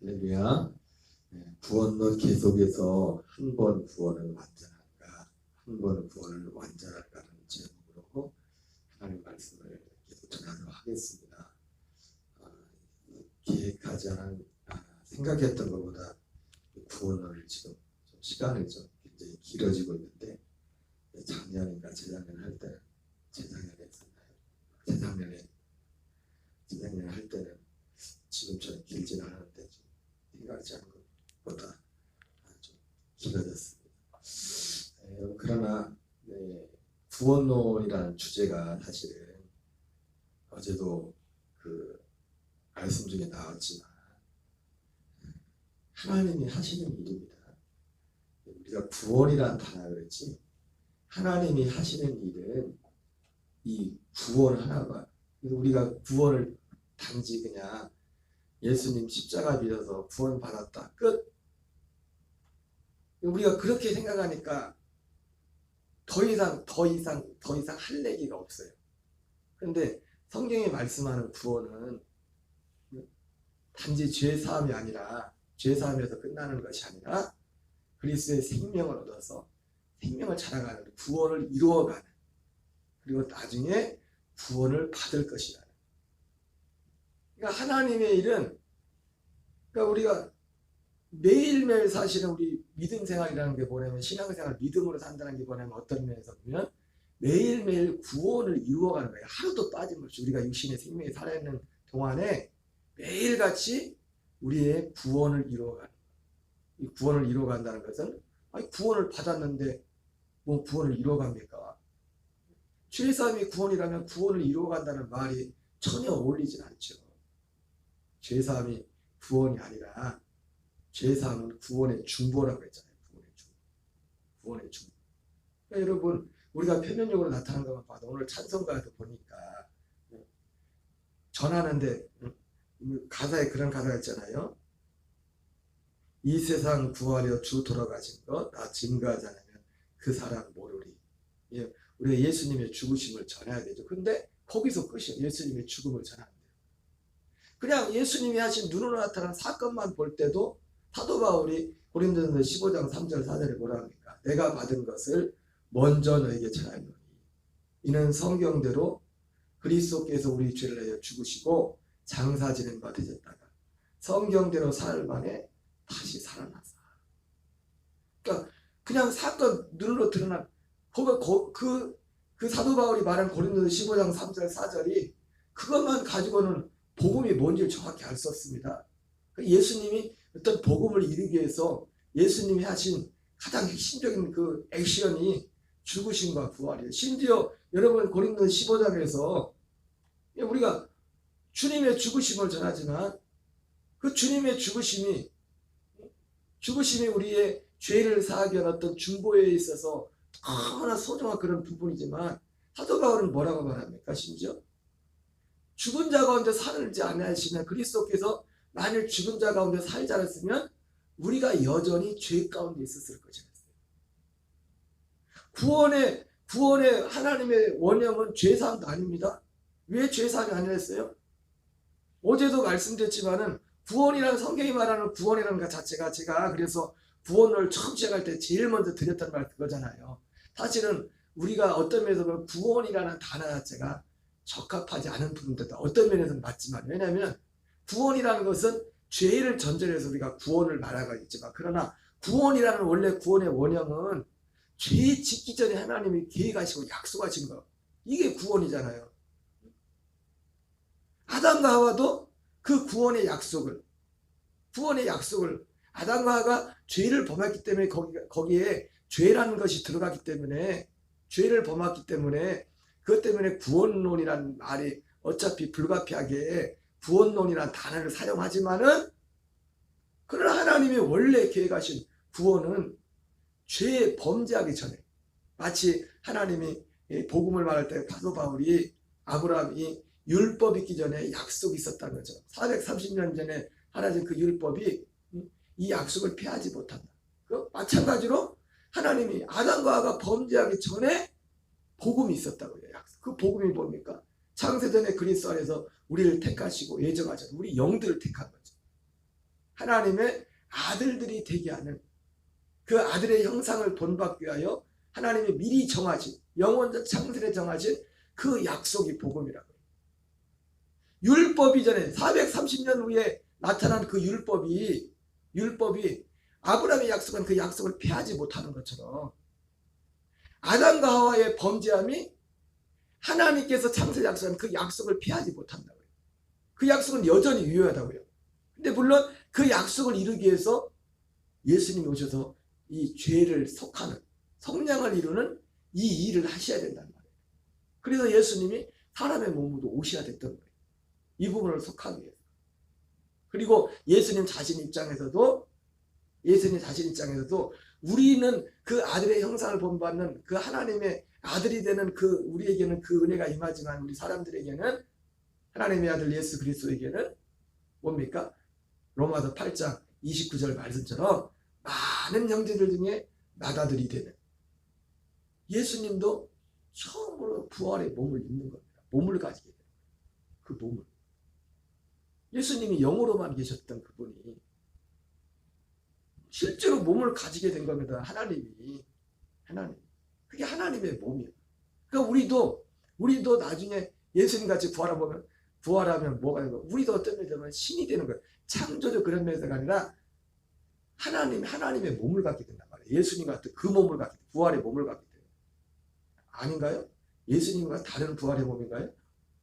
할렐루야. 구원론 계속해서 한 번 구원은 완전한가, 한 번은 구원을 완전할까라는 제목으로 하나님 말씀을 계속 전하도록 하겠습니다. 계획하지 않은, 생각했던 것보다 구원을 지금 좀 시간이 좀 굉장히 길어지고 있는데, 작년인가 재작년 할 때는, 재작년에 했었나요? 재작년에 할 때는 지금처럼 길지는 않았는데 좀 생각하지 않은 것보다 좀 길어졌습니다. 그러나 구원론이라는 주제가 사실은 어제도 그 말씀 중에 나왔지만 하나님이 하시는 일입니다. 우리가 구원이라는 단어를 그랬지, 하나님이 하시는 일은 이 구원 하나가, 우리가 구원을 단지 그냥 예수님 십자가 믿어서 구원 받았다 끝, 우리가 그렇게 생각하니까 더 이상 할 얘기가 없어요. 그런데 성경이 말씀하는 구원은 단지 죄 사함이 아니라, 죄 사함에서 끝나는 것이 아니라 그리스도의 생명을 얻어서 생명을 자라가는, 구원을 이루어가는, 그리고 나중에 구원을 받을 것이라는. 그러니까 하나님의 일은, 그러니까 우리가 매일매일 사실은 우리 믿음 생활이라는 게 뭐냐면, 신앙생활 믿음으로 산다는 게 뭐냐면, 어떤 면에서 보면 매일매일 구원을 이루어가는 거예요. 하루도 빠짐없이 우리가 육신의 생명이 살아있는 동안에 매일같이 우리의 구원을 이루어가는 거예요. 이 구원을 이루어간다는 것은, 아니 구원을 받았는데 뭐 구원을 이루어갑니까? 죄사함이 구원이라면 구원을 이루어간다는 말이 전혀 어울리진 않죠. 죄사함이 구원이 아니라 죄사함은 구원의 중보라고 했잖아요. 구원의 중보. 그러니까 여러분, 우리가 표면적으로 나타난 것만 봐도 오늘 찬송가에도 보니까 전하는데 가사에 그런 가사가 있잖아요. 이 세상 구하려 주 돌아가신 것 나 증거하지 않으면 그 사람 모르리. 우리가 예수님의 죽으심을 전해야 되죠. 근데 거기서 끝이에요. 예수님의 죽음을 전하는 데요. 그냥 예수님이 하신 눈으로 나타난 사건만 볼 때도 사도 바울이 고린도전서 15장 3절 4절에 뭐라 합니까? 내가 받은 것을 먼저 너에게 전하노니 이는 성경대로 그리스도께서 우리 죄를 내어 죽으시고 장사 지낸 바 되셨다가 성경대로 사흘 만에 다시 살아나사. 그러니까 그냥 사건 눈으로 드러난 그 사도 바울이 말한 고린도서 15장 3절 4절이 그것만 가지고는 복음이 뭔지를 정확히 알 수 없습니다. 예수님이 어떤 복음을 이루기 위해서 예수님이 하신 가장 핵심적인 그 액션이 죽으심과 부활이에요. 심지어 여러분 고린도서 15장에서 우리가 주님의 죽으심을 전하지만 그 주님의 죽으심이 우리의 죄를 사하기 위한 어떤 중보에 있어서 너무나 소중한 그런 부분이지만 사도 바울은 뭐라고 말합니까? 심지어 죽은 자 가운데 살지 아니하시는 그리스도께서 만일 죽은 자 가운데 살지 않았으면 우리가 여전히 죄 가운데 있었을 것이었어요. 구원의 하나님의 원형은 죄사함도 아닙니다. 왜 죄사함이 아니었어요? 어제도 말씀드렸지만은 구원이라는, 성경이 말하는 구원이라는 것 자체가, 제가 그래서 구원을 처음 시작할 때 제일 먼저 드렸던 말 그거잖아요. 사실은 우리가 어떤 면에서 보면 구원이라는 단어 자체가 적합하지 않은 부분도 있다. 어떤 면에서는 맞지만, 왜냐하면 구원이라는 것은 죄를 전제로 해서 우리가 구원을 말하고 있지만, 그러나 구원이라는 원래 구원의 원형은 죄 짓기 전에 하나님이 계획하시고 약속하신 거, 이게 구원이잖아요. 아담과 하와도 그 구원의 약속을 아담과 하와가 죄를 범했기 때문에 거기에 죄라는 것이 들어가기 때문에, 죄를 범했기 때문에, 그것 때문에 구원론이라는 말이 어차피 불가피하게 구원론이라는 단어를 사용하지만은, 그러나 하나님이 원래 계획하신 구원은 죄에 범죄하기 전에, 마치 하나님이 복음을 말할 때 사도 바울이 아브라함이 율법 있기 전에 약속이 있었다는 거죠. 430년 전에 하나님 그 율법이 이 약속을 피하지 못한다. 마찬가지로 하나님이 아담과 하와가 범죄하기 전에 복음이 있었다고요. 그 복음이 뭡니까? 창세전에 그리스도 안에서 우리를 택하시고 예정하셔서 우리 영들을 택한 거죠. 하나님의 아들들이 되게 하는 그 아들의 형상을 본받기 위하여 하나님이 미리 정하신 영원적 창세에 정하신 그 약속이 복음이라고. 율법 이전에 430년 후에 나타난 그 율법이 아브라함이 약속한 그 약속을 폐하지 못하는 것처럼 아담과 하와의 범죄함이 하나님께서 창세 약속한 그 약속을 폐하지 못한다고요. 그 약속은 여전히 유효하다고요. 근데 물론 그 약속을 이루기 위해서 예수님이 오셔서 이 죄를 속하는 성량을 이루는 이 일을 하셔야 된다는 말이에요. 그래서 예수님이 사람의 몸으로 오셔야 됐던 거예요. 이 부분을 속하기 위해서. 그리고 예수님 자신 입장에서도 우리는 그 아들의 형상을 본받는 그 하나님의 아들이 되는 그 우리에게는 그 은혜가 임하지만 우리 사람들에게는 하나님의 아들 예수 그리스도에게는 뭡니까? 로마서 8장 29절 말씀처럼 많은 형제들 중에 나다들이 되는 예수님도 처음으로 부활의 몸을 입는 겁니다. 몸을 가지게 돼요. 그 몸을. 예수님이 영으로만 계셨던 그분이 실제로 몸을 가지게 된 겁니다. 하나님. 그게 하나님의 몸이에요. 그러니까 우리도 나중에 예수님 같이 부활하면 뭐가 되는 거예요? 우리도 어떤 면에서 신이 되는 거예요. 창조적 그런 면에서가 아니라 하나님의 몸을 갖게 된단 말이에요. 예수님 같은 그 몸을 갖게 돼요. 부활의 몸을 갖게 돼요. 아닌가요? 예수님과 다른 부활의 몸인가요?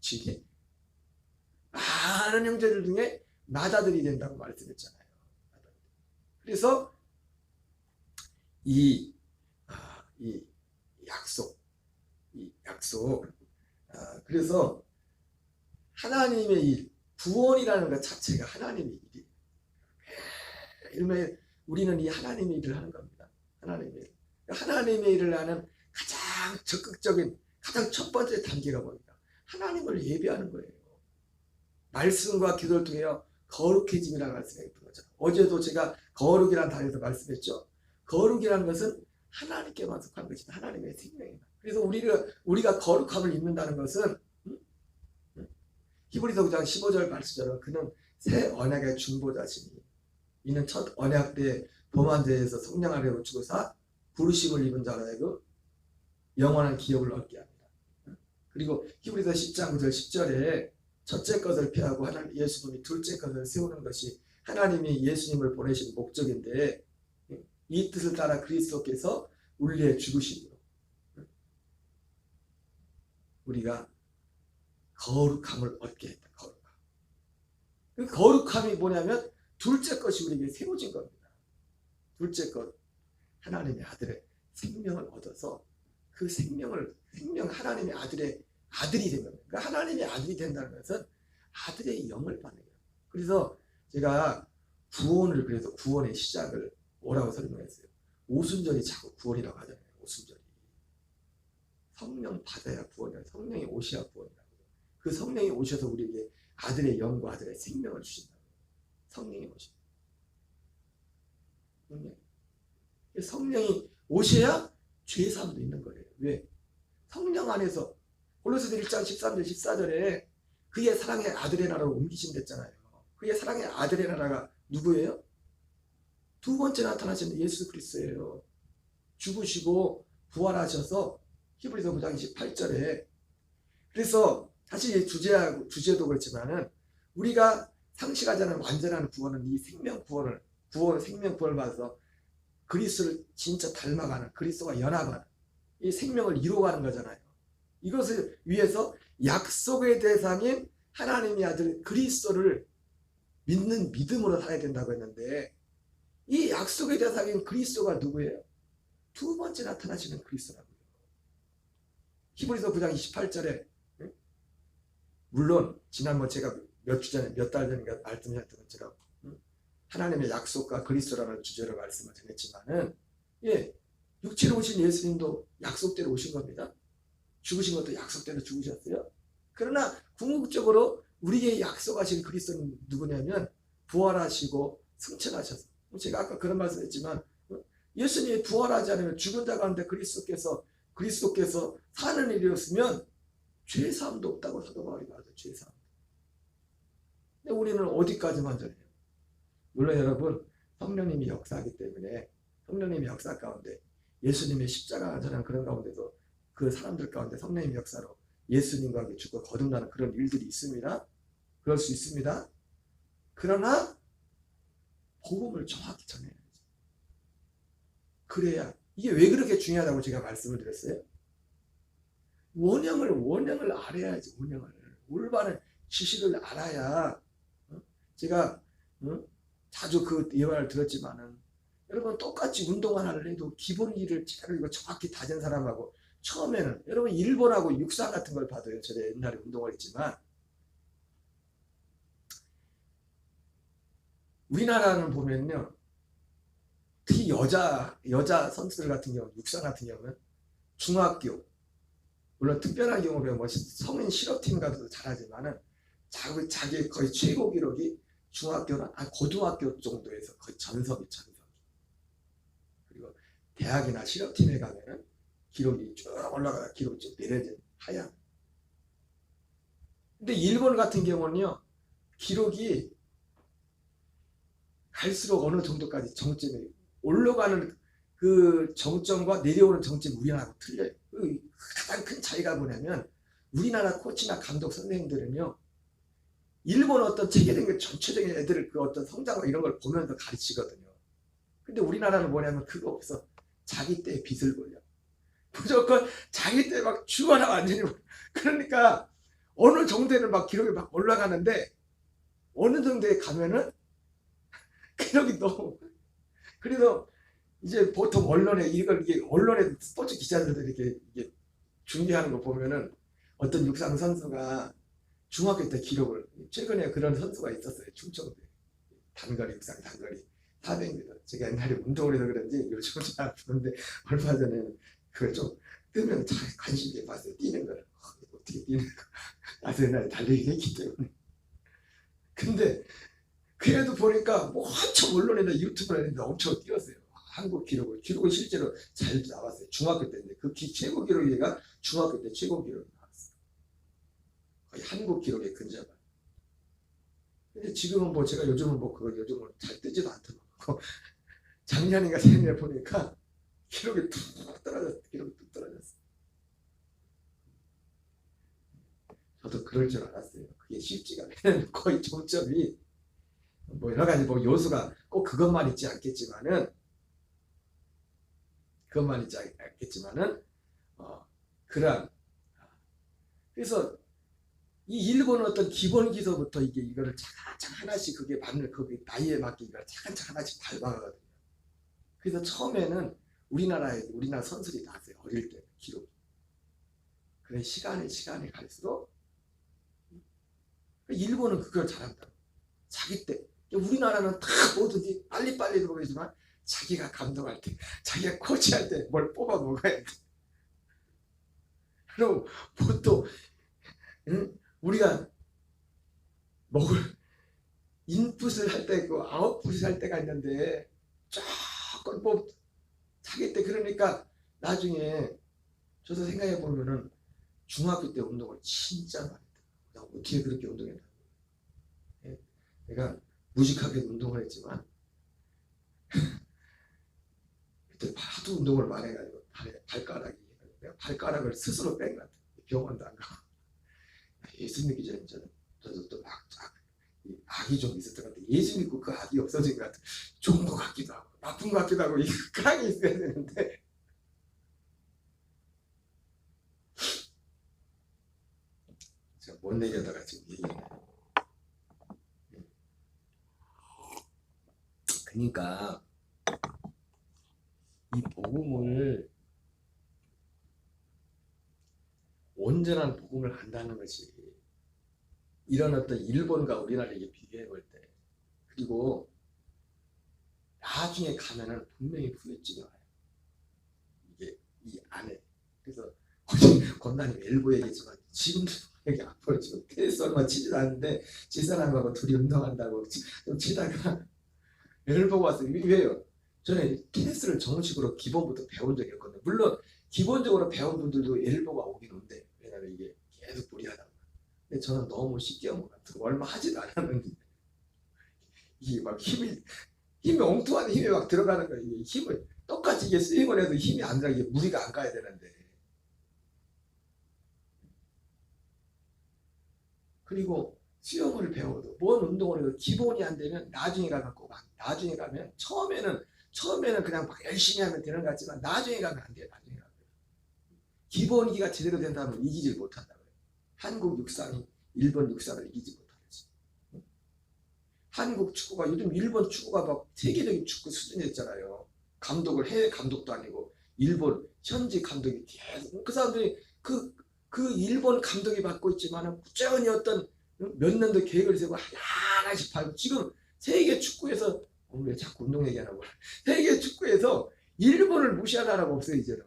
지금 많은 형제들 중에 나다들이 된다고 말씀했잖아요. 그래서 이 약속 그래서 하나님의 일 구원이라는 것 자체가 하나님의 일이에요. 우리는 이 하나님의 일을 하는 겁니다. 하나님의 일을 하는 가장 적극적인 가장 첫 번째 단계가 뭡니까? 하나님을 예배하는 거예요. 말씀과 기도를 통해 거룩해짐이라는 말씀이 있죠. 어제도 제가 거룩이라는 단어에서 말씀했죠. 거룩이라는 것은 하나님께만 속한 것이다. 하나님의 생명이다. 그래서 우리가 거룩함을 입는다는 것은 히브리서 9장 15절 말씀처럼 그는 새 언약의 중보자시니 이는 첫 언약 때 범한 죄에서 성령 아래로 죽으사 부르심을 입은 자로 하여금 영원한 기업을 얻게 합니다. 그리고 히브리서 10장 9절 10절에 첫째 것을 피하고 하나님 예수님이 둘째 것을 세우는 것이 하나님이 예수님을 보내신 목적인데 이 뜻을 따라 그리스도께서 우리의 죽으심으로 우리가 거룩함을 얻게 했다. 거룩함이 뭐냐면 둘째 것이 우리에게 세워진 겁니다. 둘째 것 하나님의 아들의 생명을 얻어서 그 하나님의 아들이 된 겁니다. 그러니까 하나님의 아들이 된다는 것은 아들의 영을 받는 거예요. 그래서 제가 그래서 구원의 시작을 뭐라고 설명했어요? 오순절이 자꾸 구원이라고 하잖아요. 오순절이. 성령 받아야 구원이에요. 성령이 오셔야 구원이라고. 그 성령이 오셔서 우리에게 아들의 영과 아들의 생명을 주신다고. 성령이 오셔. 성령이 오셔야 죄사함도 있는 거예요. 왜? 성령 안에서 골로새서 1장 13절 14절에 그의 사랑의 아들의 나라로 옮기신댔잖아요. 그의 사랑의 아들의 나라가 누구예요? 두 번째 나타나신 예수 그리스도예요. 죽으시고 부활하셔서 히브리서 9장 28절에 그래서 사실 이 주제도 그렇지만은 우리가 상식하지 않은 완전한 구원은 이 생명 구원을 받아서 그리스도를 진짜 닮아가는 그리스도가 연합하는 이 생명을 이루어가는 거잖아요. 이것을 위해서 약속의 대상인 하나님의 아들 그리스도를 믿는 믿음으로 살아야 된다고 했는데 이 약속의 대상인 그리스도가 누구예요? 두 번째 나타나시는 그리스도라고요. 히브리서 9장 28절에 물론 지난번 제가 몇 달 전인가 말씀하셨던 것처럼 하나님의 약속과 그리스도라는 주제로 말씀을 전했지만은 육체로 오신 예수님도 약속대로 오신 겁니다. 죽으신 것도 약속대로 죽으셨어요. 그러나 궁극적으로 우리에게 약속하신 그리스도는 누구냐면 부활하시고 승천하셔서 제가 아까 그런 말씀했지만 예수님이 부활하지 않으면 죽은 자 가운데 그리스도께서 사는 일이었으면 죄사함도 없다고 사도 바울이 말하죠. 죄사함. 근데 우리는 어디까지만 전해요? 물론 여러분 성령님이 역사하기 때문에 성령님의 역사 가운데 예수님의 십자가 전한 그런 가운데도 그 사람들 가운데 성령님의 역사로 예수님과 함께 죽고 거듭나는 그런 일들이 있습니다. 그럴 수 있습니다. 그러나 복음을 정확히 전해야죠. 그래야 이게 왜 그렇게 중요하다고 제가 말씀을 드렸어요? 원형을 알아야지. 원형을 올바른 지식을 알아야 제가 자주 그 예화를 들었지만은 여러분 똑같이 운동 하나를 해도 기본 일을 제대로 정확히 다진 사람하고 처음에는 여러분 일본하고 육상 같은 걸 봐도요. 제가 옛날에 운동을 했지만 우리나라는 보면요. 특히 여자 선수들 같은 경우 육상 같은 경우는 중학교 물론 특별한 경우에 뭐 성인 실업팀 가도 잘하지만은 자기 거의 최고 기록이 중학교나 고등학교 정도에서 거의 전섭이. 그리고 대학이나 실업팀에 가면은 기록이 쭉 올라가다 기록이 쭉 내려진 하향. 근데 일본 같은 경우는요 기록이 갈수록 어느 정도까지 정점이 올라가는 그 정점과 내려오는 정점이 우리나라하고 틀려요. 가장 큰 차이가 뭐냐면 우리나라 코치나 감독 선생님들은요 일본 어떤 체계적인 전체적인 애들을 그 어떤 성장과 이런 걸 보면서 가르치거든요. 근데 우리나라는 뭐냐면 그거 없어. 자기 때에 빚을 벌려. 무조건 자기 때 막 죽어라 완전히. 그러니까 어느 정도에는 막 기록이 막 올라가는데 어느 정도에 가면은 기록이 너무. 그래서 이제 보통 언론에 언론에 스포츠 기자들이 이게 중계하는 거 보면은 어떤 육상 선수가 중학교 때 기록을 최근에 그런 선수가 있었어요. 충청도에 단거리 육상 단거리 400m. 제가 옛날에 운동을 해서 그런지 요즘은 잘 안 보는데 얼마 전에는 그걸 좀 뜨면 잘 관심 있게 봤어요. 뛰는 걸 어떻게 뛰는 거. 나도 옛날에 달리기 했기 때문에. 근데 그래도 보니까 뭐 한참 언론에나 유튜브를 했는데 엄청 뛰었어요. 한국 기록을 실제로 잘 나왔어요. 중학교 때인데 그 최고 기록이가 중학교 때 최고 기록이 나왔어요. 거의 한국 기록에 근접한. 근데 지금은 뭐 제가 요즘은 잘 뜨지도 않더라고. 작년인가 새년에 보니까 기록이 툭 떨어졌어. 저도 그럴 줄 알았어요. 그게 쉽지가 않아요. 거의 정점이 뭐 여러 가지 뭐 요소가 꼭 그것만 있지 않겠지만은 그러한. 그래서 이 일본은 어떤 기본 기서부터 이거를 차근차근 하나씩 그게 맞는 그게 나이에 맞게 이걸 차근차근 하나씩 밟아가거든요. 그래서 처음에는 우리나라 선수들이 나왔어요. 어릴 때 기록. 그래 시간이 갈수록 일본은 그걸 잘한다. 자기 때. 우리나라는 다 뭐든지 빨리빨리 들어오지만 자기가 감독할 때, 자기가 코치할 때 뭘 뽑아 먹어야 돼. 그럼 보통 우리가 먹을 인풋을 할 때 있고 아웃풋을 할 때가 있는데 조금 자기 때. 그러니까 나중에 저도 생각해 보면은 중학교 때 운동을 진짜 많이 했다. 어떻게 그렇게 운동했나. 내가 무식하게 운동을 했지만 그때 하도 운동을 많이 해가지고 내가 발가락을 스스로 뺀 것 같아. 병원도 안 가고. 예수 믿기 전에 저도 또 막 악이 좀 있었던 것 같아. 예수 믿고 그 악이 없어진 것 같아. 좋은 것 같기도 하고 나쁜 것 같기도 하고 이 깡이 있어야 되는데 제가 못 내려다가 지금 얘기해. 그러니까 이 복음을 온전한 복음을 한다는 것이 이런 어떤 일본과 우리나라에게 비교해 볼 때, 그리고 나중에 가면은 분명히 후유증이 와요. 이게 이 안에. 그래서 권나님 엘보 얘기했지만 지금도 여기 아파요. 지금 테니스 얼마 치지도 않는데 집사람하고 둘이 운동한다고 좀 치다가 엘보가 왔어요. 왜요? 저는 테니스를 정식으로 기본부터 배운 적이 없거든요. 물론 기본적으로 배운 분들도 엘보가 오긴 온대. 왜냐면 이게 계속 무리하다. 근데 저는 너무 쉽게 온 것 같아요. 얼마 하지도 않았는데 이게 막 힘이 엉뚱한 힘이 막 들어가는 거예요. 이게 힘을 똑같이 이게 스윙을 해도 힘이 안 들어. 이게 무리가 안 가야 되는데. 그리고 수영을 배워도 뭔 운동을 해도 기본이 안 되면 나중에 가면 나중에 가면 처음에는 그냥 막 열심히 하면 되는 것 같지만 나중에 가면 안 돼요. 나중에 가면 기본기가 제대로 된다면 이기질 못한다고요. 한국 육상이 일본 육상을 이기지 못하지. 한국 축구가 요즘 일본 축구가 막 세계적인 축구 수준이 됐잖아요. 감독을 해외 감독도 아니고 일본 현지 감독이 계속 그 사람들이 그 일본 감독이 맡고 있지만은 꾸준히 어떤 몇 년도 계획을 세우고 하나씩 팔고 지금 세계 축구에서 왜 자꾸 운동 얘기하라고 세계 축구에서 일본을 무시할 나라가 없어요. 이제는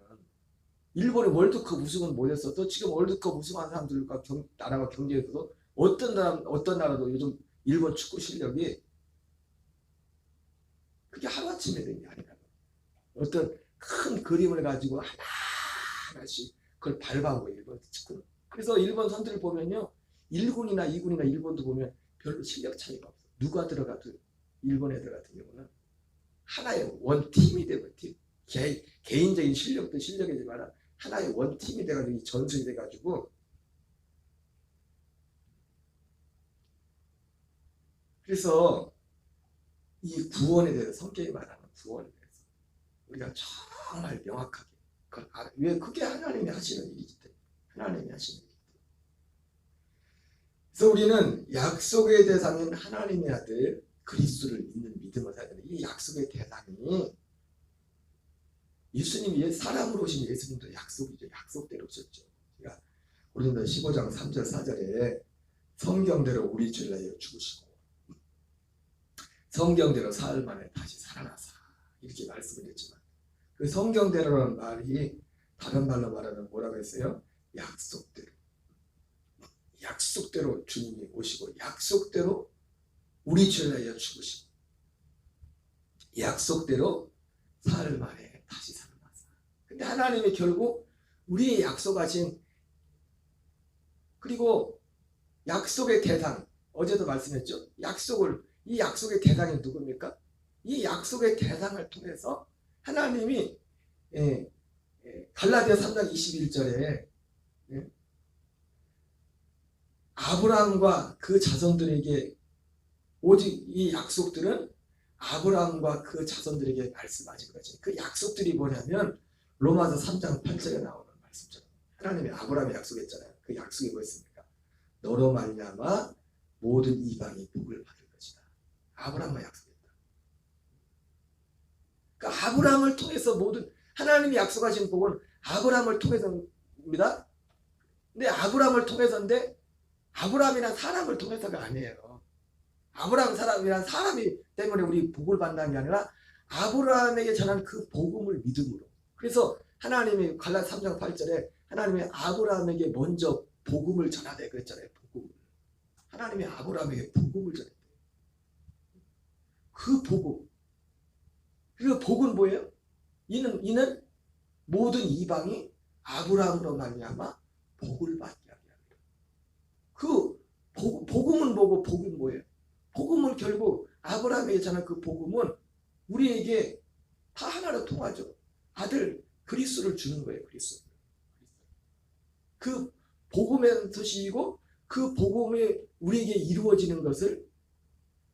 일본이 월드컵 우승은 못했어도 지금 월드컵 우승한 사람들과 나라가 경쟁해서도 어떤 나라도 요즘 일본 축구 실력이 그게 하루아침에 된 게 아니라 어떤 큰 그림을 가지고 하나씩 그걸 밟아오고 일본 축구는. 그래서 일본 선수들 보면요 1군이나 2군이나 일본도 보면 별로 실력 차이가 없어. 누가 들어가도 일본 애들 같은 경우는 하나의 원팀이 되고 개인적인 실력도 실력이지만 하나의 원팀이 돼가지고 전술이 돼가지고 그래서 이 구원에 대해서 성경이 말하는 구원에 대해서 우리가 정말 명확하게 그걸 알아요. 왜? 그게 하나님이 하시는 일이기 때문에. 하나님이 하시는 일이기 때문에. 그래서 우리는 약속의 대상인 하나님의 아들 그리스도를 믿는 믿음을 살아야 되는 이 약속의 대상이 예수님이 사람으로 오신 예수님도 약속이죠. 약속대로 오셨죠. 그러니까 고린도 15장 3절 4절에 성경대로 우리 죄를 위하여 죽으시고 성경대로 사흘 만에 다시 살아나사 이렇게 말씀을 했지만 그 성경대로라는 말이 다른 말로 말하면 뭐라고 했어요? 약속대로 주님이 오시고 약속대로 우리 죄를 위하여 죽으시고 약속대로 사흘 만에 다시 살아나사. 근데 하나님이 결국 우리의 약속하신 그리고 약속의 대상 어제도 말씀했죠. 이 약속의 대상이 누굽니까? 이 약속의 대상을 통해서 하나님이 갈라디아 3장 21절에 아브라함과 그 자손들에게 오직 이 약속들은 아브라함과 그 자손들에게 말씀하신 거지. 그 약속들이 뭐냐면 로마서 3장 8절에 나오는 말씀처럼 하나님이 아브라함에 약속했잖아요. 그 약속이 뭐였습니까? 너로 말미암아 모든 이방이 복을 받을 것이다. 아브라함과 약속했다. 그러니까 아브라함을 통해서 모든 하나님이 약속하신 복은 아브라함을 통해서입니다. 근데 아브라함을 통해서인데 아브라함이란 사람을 통해서가 아니에요. 아브라함 사람이란 사람이 때문에 우리 복을 받는 게 아니라 아브라함에게 전한 그 복음을 믿음으로. 그래서 하나님이 갈라디아 3장 8절에 하나님이 아브라함에게 먼저 복음을 전하되 그랬잖아요. 복음을. 하나님이 아브라함에게 복음을 전했대요. 그 복음. 그 복은 뭐예요? 이는 모든 이방이 아브라함으로 말미암아 복을 받게 하게 합니다. 그 복음은 뭐고 복은 뭐예요? 복음은 결국 아브라함에게 전한 그 복음은 우리에게 다 하나로 통하죠. 아들 그리스도를 주는 거예요. 그리스도. 그 복음의 소식이고 그 복음이 우리에게 이루어지는 것을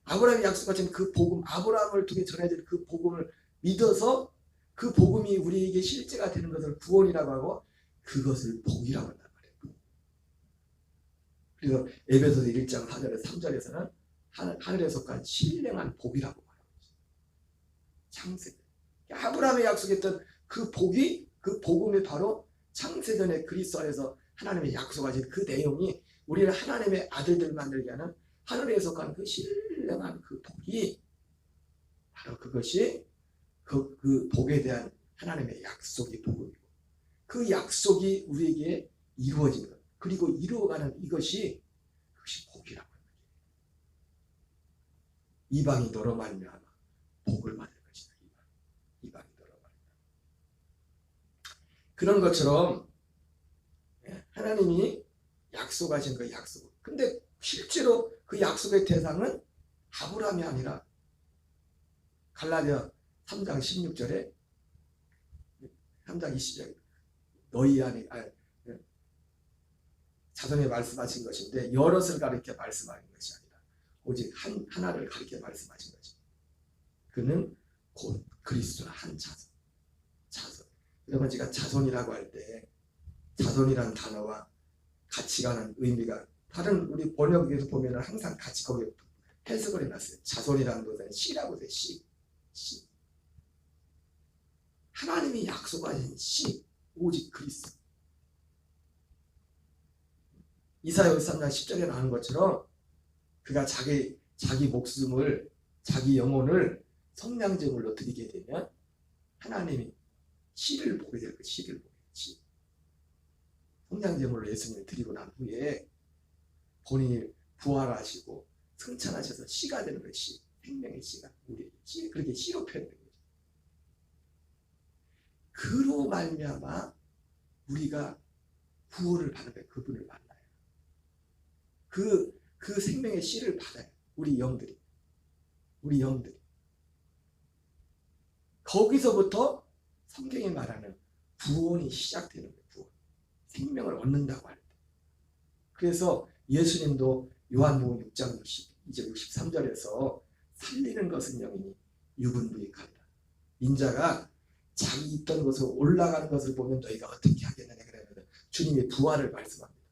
아브라함이 약속하신 그 복음, 아브라함을 통해 전해질 그 복음을 믿어서 그 복음이 우리에게 실제가 되는 것을 구원이라고 하고 그것을 복이라고 한단 말이에요. 그래서 에베소서 1장 4절에 3절에서는 하늘에 속한 신령한 복이라고 말하고 있어요. 창세전. 아브라함이 약속했던 그 복이 그 복음이 바로 창세전에 그리스도 안에서 하나님의 약속하신 그 내용이 우리를 하나님의 아들들 만들게 하는 하늘에 속한 그 신령한 그 복이 바로 그것이 그 복에 대한 하나님의 약속이 복음이고 그 약속이 우리에게 이루어지는 것 그리고 이루어가는 그것이 복이라고 하는 거예요. 이방이 너로 말미암아 복을 받을 것이다. 이방이 너로 말미암아. 그런 것처럼 하나님이 약속하신 그 약속. 근데 실제로 그 약속의 대상은 아브라함이 아니라 갈라디아 3장 16절에 3장 20절에 너희 안에 자손에 말씀하신 것인데 여럿을 가리켜 말씀하는 것이 아니라 오직 하나를 가리켜 말씀하신 것입니다. 그는 곧 그리스도의 한 자손. 여러분 제가 자손이라고 할 때 자손이라는 단어와 같이 가는 의미가 다른 우리 번역에서 보면 항상 같이 거기 해석을 해놨어요. 자손이라는 것은 씨라고 해요. 씨. 하나님이 약속하신 씨 오직 그리스도. 이사야 53장 10절에 나오는 것처럼 그가 자기 목숨을 자기 영혼을 성량제물로 드리게 되면 하나님이 씨를 보게 될 거예요. 씨를 보게. 씨. 성량제물로 예수님을 드리고 난 후에 본인이 부활하시고 승천하셔서 씨가 되는 거예요. 씨. 생명의 씨가 우리 씨 그렇게 씨로 표현된 거죠. 그로 말미암아 우리가 구원을 받는 거예요. 그분을 만나요. 그 생명의 씨를 받아요. 우리 영들이. 거기서부터 성경이 말하는 구원이 시작되는 거예요. 구원. 생명을 얻는다고 할 때. 그래서 예수님도 요한복음 6장 63절에서 살리는 것은 영이니 육은 무익하리라. 인자가 자기 있던 곳으로 올라가는 것을 보면 너희가 어떻게 하겠느냐 그러면 주님의 부활을 말씀합니다.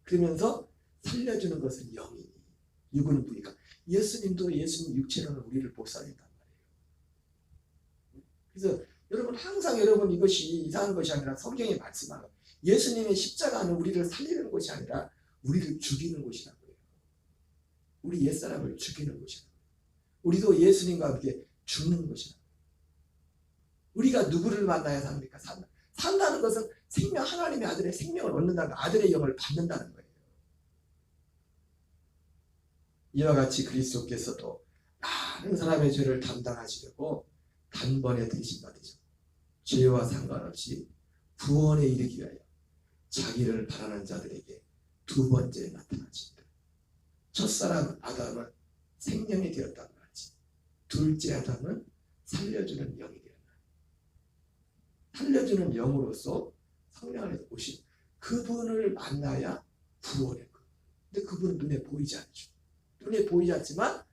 그러면서 살려주는 것은 영이니 육은 무익하. 예수님 육체로는 우리를 못 살린단 말이에요. 그래서 여러분 항상 이것이 이상한 것이 아니라 성경이 말씀하는 예수님의 십자가는 우리를 살리는 것이 아니라 우리를 죽이는 곳이라고요. 우리 옛사람을 죽이는 곳이라고요. 우리도 예수님과 함께 죽는 곳이라고요. 우리가 누구를 만나야 삽니까? 산다는 것은 생명, 하나님의 아들의 생명을 얻는다는 아들의 영을 받는다는 거예요. 이와 같이 그리스도께서도 많은 사람의 죄를 담당하시려고 단번에 대신 받으셨고 죄와 상관없이 구원에 이르기 위하여 자기를 바라는 자들에게 두 번째 나타나십니다. 첫사람 아담은 생명이 되었단 말이지. 둘째 아담은 살려주는 영이 되었다. 살려주는 영으로서 성령을 오신 그분을 만나야 구원의 것. 근데 그분은 눈에 보이지 않죠. 눈에 보이지 않지만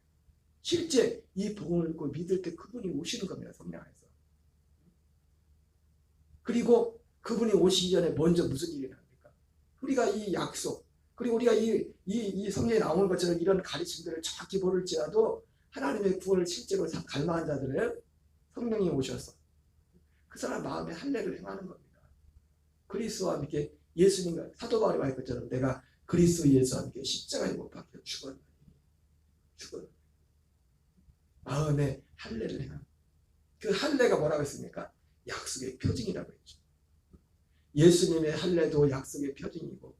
실제 이 복음을 듣고 믿을 때 그분이 오시는 겁니다. 성령 안에서. 그리고 그분이 오시기 전에 먼저 무슨 일이 납니까? 우리가 이 약속 그리고 우리가 이 성경에 나오는 것처럼 이런 가르침들을 정확히 모를지라도 하나님의 구원을 실제로 갈망한 자들은 성령이 오셔서 그 사람 마음에 할례를 행하는 겁니다. 그리스도와 함께 예수님과 사도 바울이 말한 것처럼 내가 그리스도 예수와 함께 십자가에 못 박혀 죽었나니 마음에 할례를 행하는 그 할례가 뭐라고 했습니까? 약속의 표징이라고 했죠. 예수님의 할례도 약속의 표징이고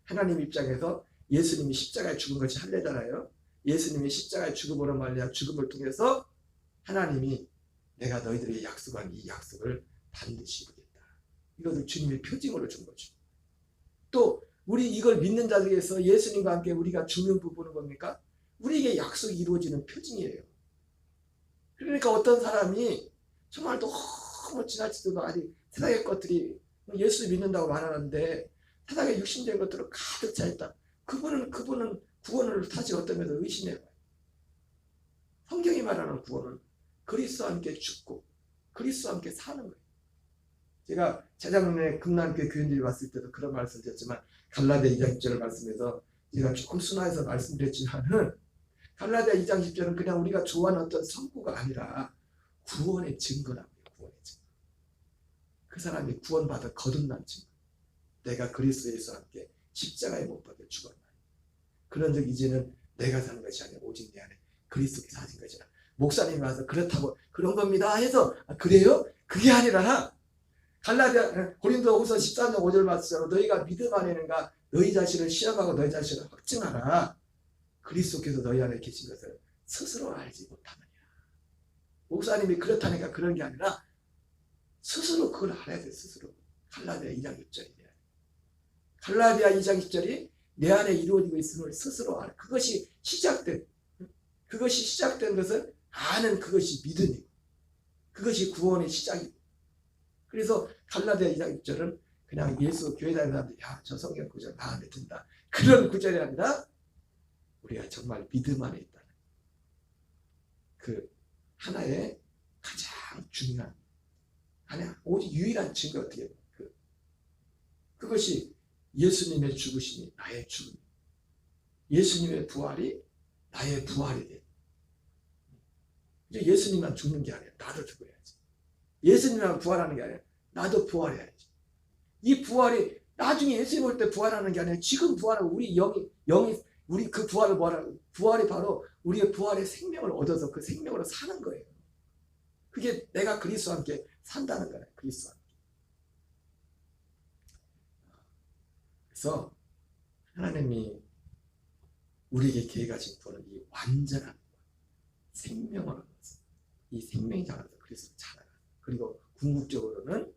하나님 입장에서 예수님이 십자가에 죽은 것이 할례잖아요. 예수님이 십자가에 죽음으로 말미암아 죽음을 통해서 하나님이 내가 너희들에게 약속한 이 약속을 반드시 이루겠다. 이것을 주님의 표징으로 준 거죠. 또 우리 이걸 믿는 자들에게서 예수님과 함께 우리가 죽는 부분은 뭡니까? 우리에게 약속이 이루어지는 표징이에요. 그러니까 어떤 사람이 정말 너무 지나치도록 아직 세상의 것들이 예수 믿는다고 말하는데 세상에 육신적인 것들로 가득 차 있다. 그분은 구원을 다시 얻으면서 의심해요. 성경이 말하는 구원은 그리스도와 함께 죽고 그리스도와 함께 사는 거예요. 제가 재작년에 금남교회 교인들이 왔을 때도 그런 말씀을 드렸지만 갈라디아 2장 10절을 말씀해서 제가 조금 순화해서 말씀드렸지만은 갈라디아 2장 10절은 그냥 우리가 좋아하는 어떤 성구가 아니라 구원의 증거랍니다. 구원의 증거. 그 사람이 구원받아 거듭난 증거. 내가 그리스도 예수와 함께 십자가에 못 박혀 죽었나. 그런 적 이제는 내가 사는 것이 아니라 오직 내 안에 그리스도께서 하신 것이라. 목사님이 와서 그렇다고 그런 겁니다 해서 그래요? 그게 아니라 갈라디아 고린도후서 13장 5절 말씀처럼 너희가 믿음 안에는가 너희 자신을 시험하고 너희 자신을 확증하라. 그리스도께서 너희 안에 계신 것을 스스로 알지 못하느냐. 목사님이 그렇다니까 그런 게 아니라 스스로 그걸 알아야 돼. 스스로. 갈라디아 2장 10절이냐. 갈라디아 2장 10절이 내 안에 이루어지고 있음을 스스로 알아. 그것이 시작된 것은 아는 그것이 믿음이고 그것이 구원의 시작이고 그래서 갈라디아 2장 6절은 그냥 예수 교회 다니는 사람들이 야, 저 성경 구절 마음에 든다. 그런 구절이 아니라 우리가 정말 믿음 안에 있다는 그 하나의 가장 중요한 하나 오직 유일한 증거 어떻게 보면 그것이 예수님의 죽으심이 나의 죽음, 예수님의 부활이 나의 부활이 돼. 이제 예수님만 죽는 게 아니라 나도 죽어야지. 예수님만 부활하는 게 아니라 나도 부활해야지. 이 부활이 나중에 예수님 올 때 부활하는 게 아니라 지금 부활하고 우리 영이 우리 그 부활을 뭐라고? 부활이 바로 우리의 부활의 생명을 얻어서 그 생명으로 사는 거예요. 그게 내가 그리스도와 함께 산다는 거예요. 그리스도와 함께. 그래서 하나님이 우리에게 계획하신 구원은 이 완전한 생명을 얻어서 이 생명이 자라서 그리스도 자라가. 그리고 궁극적으로는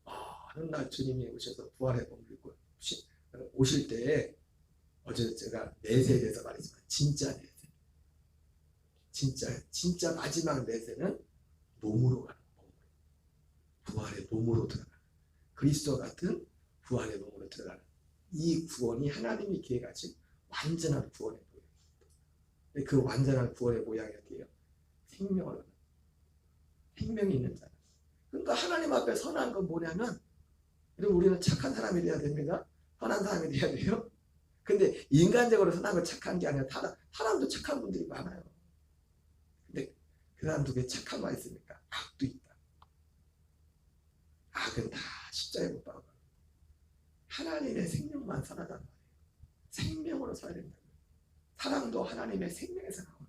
어느 날 주님이 오셔서 부활의 몸을 입고 오실 때에 어제 제가 내세에 대해서 말했지만 진짜 내세, 진짜 마지막 내세는 몸으로 가는 몸으로, 부활의 몸으로 들어가는 그리스도 같은 부활의 몸으로 들어가는 이 구원이 하나님이 계획하신 완전한 구원의 모양입니다. 그 완전한 구원의 모양이 어디예요? 생명을 얻는 생명이 있는 자는. 그러니까 하나님 앞에 선한 건 뭐냐면 여러분 우리는 착한 사람이 돼야 됩니다. 선한 사람이 돼야 돼요. 근데 인간적으로 선한 건 착한 게 아니라 사람도 착한 분들이 많아요. 근데 그 사람도 왜 착한만 있습니까? 악도 있다. 악은 다 십자가에 못 박아. 하나님의 생명만 선하단 말이에요. 생명으로 살아야 된다. 사랑도 하나님의 생명에서 나오는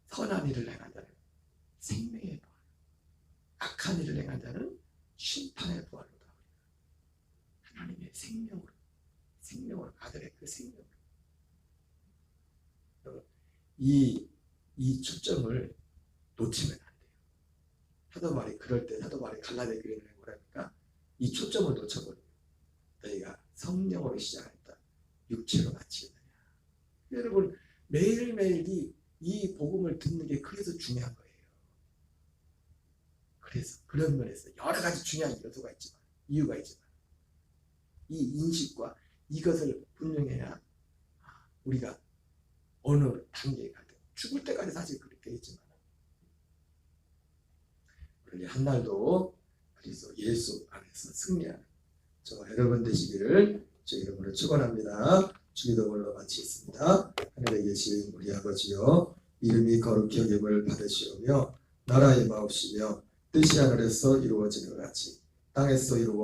사람. 선한 일을 행한 자는 생명의 부활, 악한 일을 행한 자는 심판의 부활로 나옵니다. 하나님의 생명으로 아들의 그 생명으로. 이 초점을 놓치면 안 돼요. 사도 바울이 그럴 때 사도 바울이 갈라디아 교회는 뭐랍니까? 이 초점을 놓쳐버리면 너희가 성령으로 시작했다. 육체로 마치느냐. 여러분 매일매일 이 복음을 듣는 게 그래서 중요한 거예요. 그래서 그런 면에서 여러 가지 중요한 요소가 있지만 이유가 있지만 이 인식과 이것을 분명해야 우리가 어느 단계에 가든 죽을 때까지 사실 그렇게 있지만 우리 한날도 그리스도 예수 안에서 승리하는 저와 여러분 되시기를 주 이름으로 축원합니다. 주기도문으로 마치겠습니다. 하늘에 계신 우리 아버지여 이름이 거룩히 여김을 받으시오며 나라의 마옵시며 뜻이 하늘에서 이루어지는 것 같이 땅에서 이루어